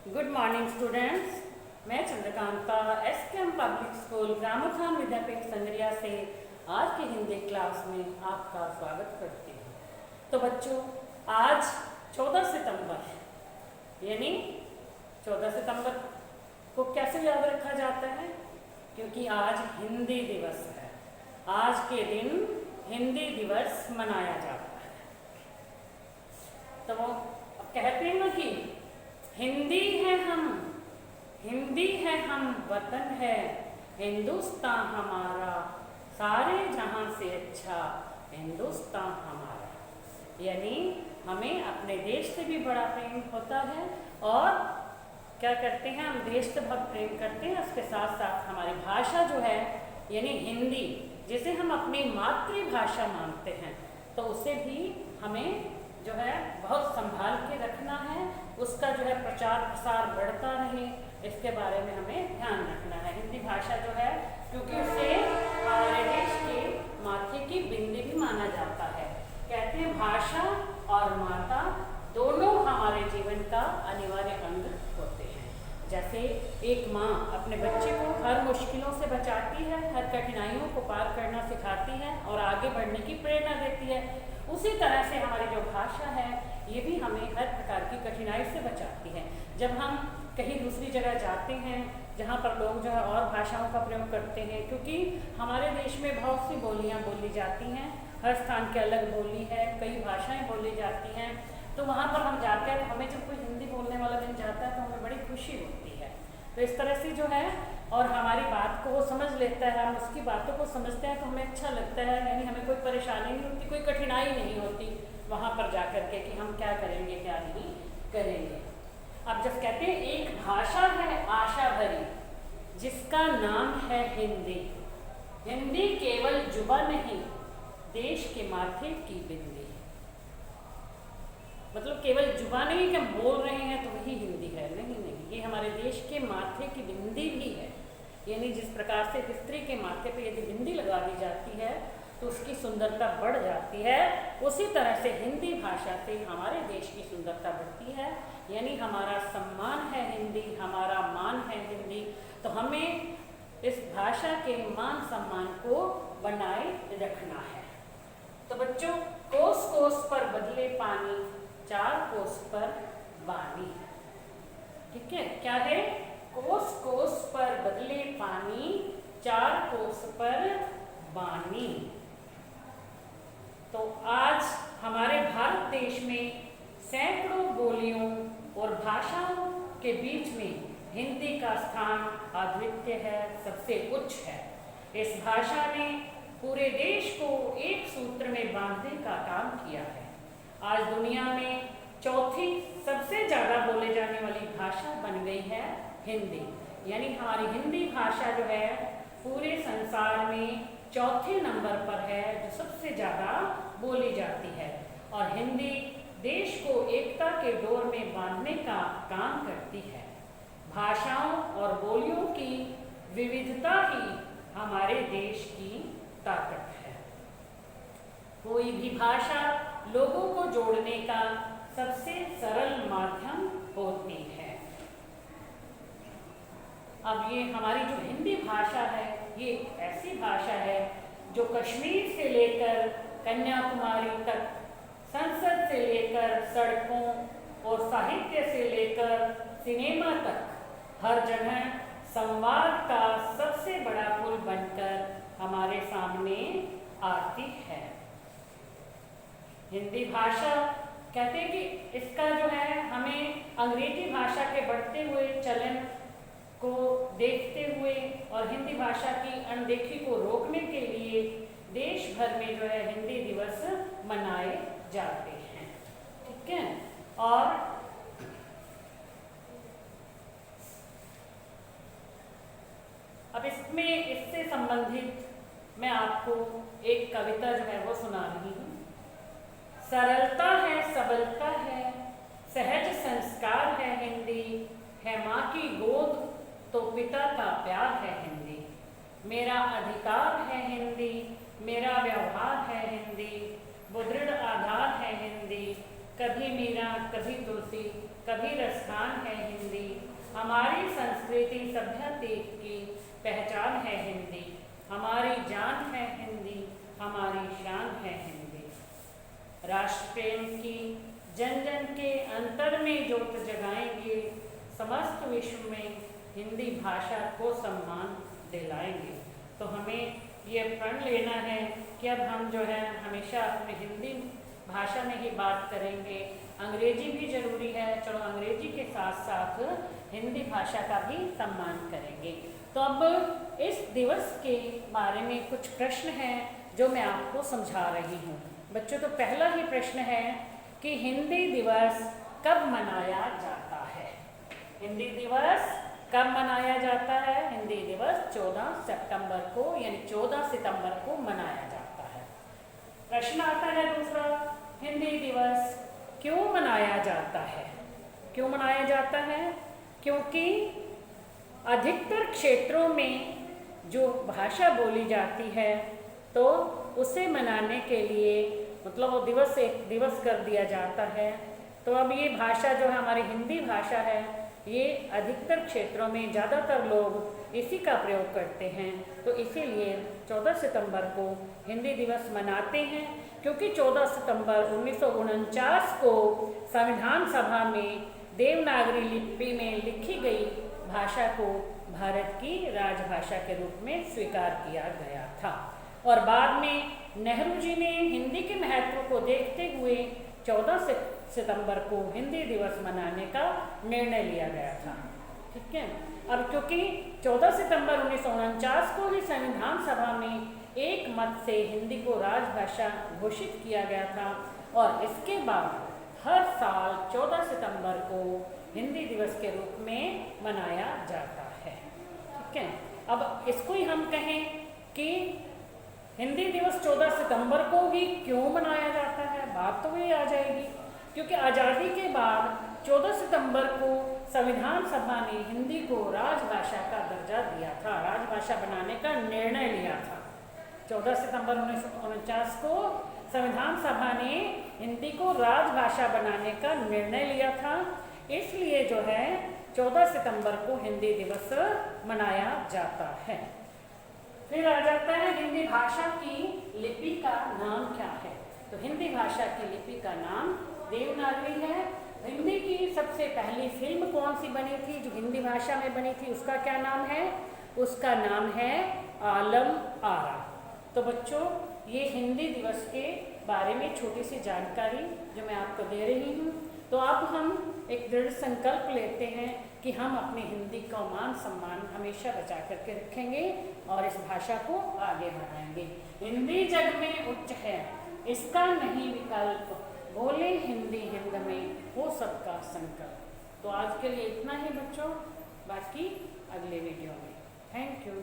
Good morning students. मैं Chandrakanta SKM public school ग्रामोत्थान विद्यापीठ संगरिया से आज की हिंदी क्लास में आपका स्वागत करती हूँ। तो बच्चों, आज 14 सितंबर यानी 14 सितंबर को कैसे याद रखा जाता है? क्योंकि आज हिंदी दिवस है। आज के दिन हिंदी दिवस मनाया जाता है। तो वो कहते हैं ना कि हिंदी है हम, वतन है हिंदुस्तान हमारा, सारे जहां से अच्छा हिंदुस्तान हमारा। यानी हमें अपने देश से भी बड़ा प्रेम होता है और क्या करते हैं, हम देश से बहुत प्रेम करते हैं। उसके साथ साथ हमारी भाषा जो है यानी हिंदी, जिसे हम अपनी मातृभाषा मानते हैं, तो उसे भी हमें जो है बहुत संभाल के रखना है। उसका जो है प्रचार प्रसार बढ़ता रहे, इसके बारे में हमें ध्यान रखना है। हिंदी भाषा जो है, क्योंकि उसे हमारे देश के माथे की बिंदी भी माना जाता है। कहते हैं भाषा और माता दोनों हमारे जीवन का अनिवार्य अंग होते हैं। जैसे एक माँ अपने बच्चे को हर मुश्किलों से बचाती है, हर कठिनाइयों को पार करना सिखाती है और आगे बढ़ने की प्रेरणा देती है, उसी तरह से हमारी जो भाषा है ये भी हमें हर प्रकार की कठिनाई से बचाती है। जब हम कहीं दूसरी जगह जाते हैं जहाँ पर लोग जो है और भाषाओं का प्रयोग करते हैं, क्योंकि हमारे देश में बहुत सी बोलियाँ बोली जाती हैं, हर स्थान की अलग बोली है, कई भाषाएं बोली जाती हैं। तो वहाँ पर हम जाते हैं, हमें जब कोई हिंदी बोलने वाला मिल जाता है तो हमें बड़ी खुशी होती है। तो इस तरह से जो है और हमारी बात को वो समझ लेता है, हम उसकी बातों को समझते हैं तो हमें अच्छा लगता है। यानी हमें कोई परेशानी नहीं होती, कोई कठिनाई नहीं होती वहाँ पर जा कर के कि हम क्या करेंगे क्या नहीं करेंगे। अब जब कहते हैं एक भाषा है आशा भरी जिसका नाम है हिंदी, हिंदी केवल जुबा नहीं देश के माथे की बिंदी। मतलब केवल जुबा नहीं कि हम बोल रहे हैं तो वही हिंदी है, नहीं, ये हमारे देश के माथे की बिंदी भी है। यानी जिस प्रकार से स्त्री के माथे पे यदि बिंदी लगा दी जाती है तो उसकी सुंदरता बढ़ जाती है, उसी तरह से हिंदी भाषा से हमारे देश की सुंदरता बढ़ती है। यानी हमारा सम्मान है हिंदी, हमारा मान है हिंदी। तो हमें इस भाषा के मान सम्मान को बनाए रखना है। तो बच्चों, कोस कोस पर बदले पानी, चार कोस पर वाणी। ठीक है, क्या है? कोस कोस पर बदले पानी, चार कोस पर वाणी। तो आज हमारे भारत देश में सैकड़ों बोलियों और भाषाओं के बीच में हिंदी का स्थान अद्वितीय है, सबसे उच्च है। इस भाषा ने पूरे देश को एक सूत्र में बांधने का काम किया है। आज दुनिया में चौथी सबसे ज़्यादा बोले जाने वाली भाषा बन गई है हिंदी। यानी हमारी हिंदी भाषा जो है पूरे संसार में चौथे नंबर पर है, जो सबसे ज़्यादा बोली जाती है। और हिंदी देश को एकता के डोर में बांधने का काम करती है। भाषाओं और बोलियों की विविधता ही हमारे देश की ताकत है। कोई भी भाषा लोगों को जोड़ने का सबसे सरल माध्यम होती है। अब ये हमारी जो हिंदी भाषा है, ये एक ऐसी भाषा है जो कश्मीर से लेकर कन्याकुमारी तक, संसद से लेकर सड़कों और साहित्य से लेकर सिनेमा तक, हर जगह संवाद का सबसे बड़ा पुल बनकर हमारे सामने आती है। हिंदी भाषा कहते हैं कि इसका जो है हमें अंग्रेजी भाषा के बढ़ते हुए चलन को देखते हुए और हिंदी भाषा की अनदेखी को रोकने के लिए देश भर में जो है हिंदी दिवस मनाए जाते हैं। ठीक है, और अब इससे संबंधित मैं आपको एक कविता जो है वो सुना रही हूँ। सरलता है, सबलता है, सहज संस्कार है हिंदी, है माँ की गोद तो पिता का प्यार है हिंदी। मेरा अधिकार है हिंदी, मेरा व्यवहार है हिंदी, वो दृढ़ आधार है हिंदी। कभी मीरा कभी तुलसी कभी रसखान है हिंदी, हमारी संस्कृति सभ्यता की पहचान है हिंदी, हमारी जान है हिंदी, हमारी शान है हिंदी। राष्ट्र प्रेम की जन जन के अंतर में ज्योत जगाएंगे, समस्त विश्व में हिंदी भाषा को सम्मान दिलाएंगे। तो हमें ये प्रण लेना है कि अब हम जो है हमेशा अपने हिंदी भाषा में ही बात करेंगे। अंग्रेजी भी ज़रूरी है, चलो अंग्रेजी के साथ साथ हिंदी भाषा का भी सम्मान करेंगे। तो अब इस दिवस के बारे में कुछ प्रश्न हैं जो मैं आपको समझा रही हूँ। बच्चों, तो पहला ही प्रश्न है कि हिंदी दिवस कब मनाया जाता है? हिंदी दिवस कब मनाया जाता है? हिंदी दिवस 14 सितंबर को यानी 14 सितंबर को मनाया जाता है। प्रश्न आता है दूसरा, हिंदी दिवस क्यों मनाया जाता है? क्यों मनाया जाता है? क्योंकि अधिकतर क्षेत्रों में जो भाषा बोली जाती है तो उसे मनाने के लिए मतलब वो दिवस एक दिवस कर दिया जाता है। तो अब ये भाषा जो है हमारी हिंदी भाषा है, ये अधिकतर क्षेत्रों में ज़्यादातर लोग इसी का प्रयोग करते हैं। तो इसीलिए 14 सितंबर को हिंदी दिवस मनाते हैं, क्योंकि 14 सितंबर 1949 को संविधान सभा में देवनागरी लिपि में लिखी गई भाषा को भारत की राजभाषा के रूप में स्वीकार किया गया था। और बाद में नेहरू जी ने हिंदी के महत्व को देखते हुए 14 सितंबर को हिंदी दिवस मनाने का निर्णय लिया गया था। ठीक है, अब क्योंकि 14 सितंबर 1949 को ही संविधान सभा में एक मत से हिंदी को राजभाषा घोषित किया गया था और इसके बाद हर साल 14 सितंबर को हिंदी दिवस के रूप में मनाया जाता है। ठीक है, अब इसको ही हम कहें कि हिंदी दिवस 14 सितंबर को ही क्यों मनाया जाता है, बात तो वही आ जाएगी। क्योंकि आज़ादी के बाद 14 सितंबर को संविधान सभा ने हिंदी को राजभाषा का दर्जा दिया था, राजभाषा बनाने का निर्णय लिया था। 14 सितंबर 1949 को संविधान सभा ने हिंदी को राजभाषा बनाने का निर्णय लिया था। इसलिए जो है 14 सितंबर को हिंदी दिवस मनाया जाता है। फिर आ जाता है हिंदी भाषा की लिपि का नाम क्या है? तो हिंदी भाषा की लिपि का नाम देवनागरी है। हिंदी की सबसे पहली फिल्म कौन सी बनी थी जो हिंदी भाषा में बनी थी, उसका क्या नाम है? उसका नाम है आलम आरा। तो बच्चों, ये हिंदी दिवस के बारे में छोटी सी जानकारी जो मैं आपको दे रही हूँ। तो अब हम एक दृढ़ संकल्प लेते हैं कि हम अपनी हिंदी का मान सम्मान हमेशा बचा करके रखेंगे और इस भाषा को आगे बढ़ाएंगे। हिंदी जग में उच्च है, इसका नहीं विकल्प, बोले हिंदी हिंद में हो सबका संकल्प। तो आज के लिए इतना ही बच्चों, बाकी अगले वीडियो में। Thank you.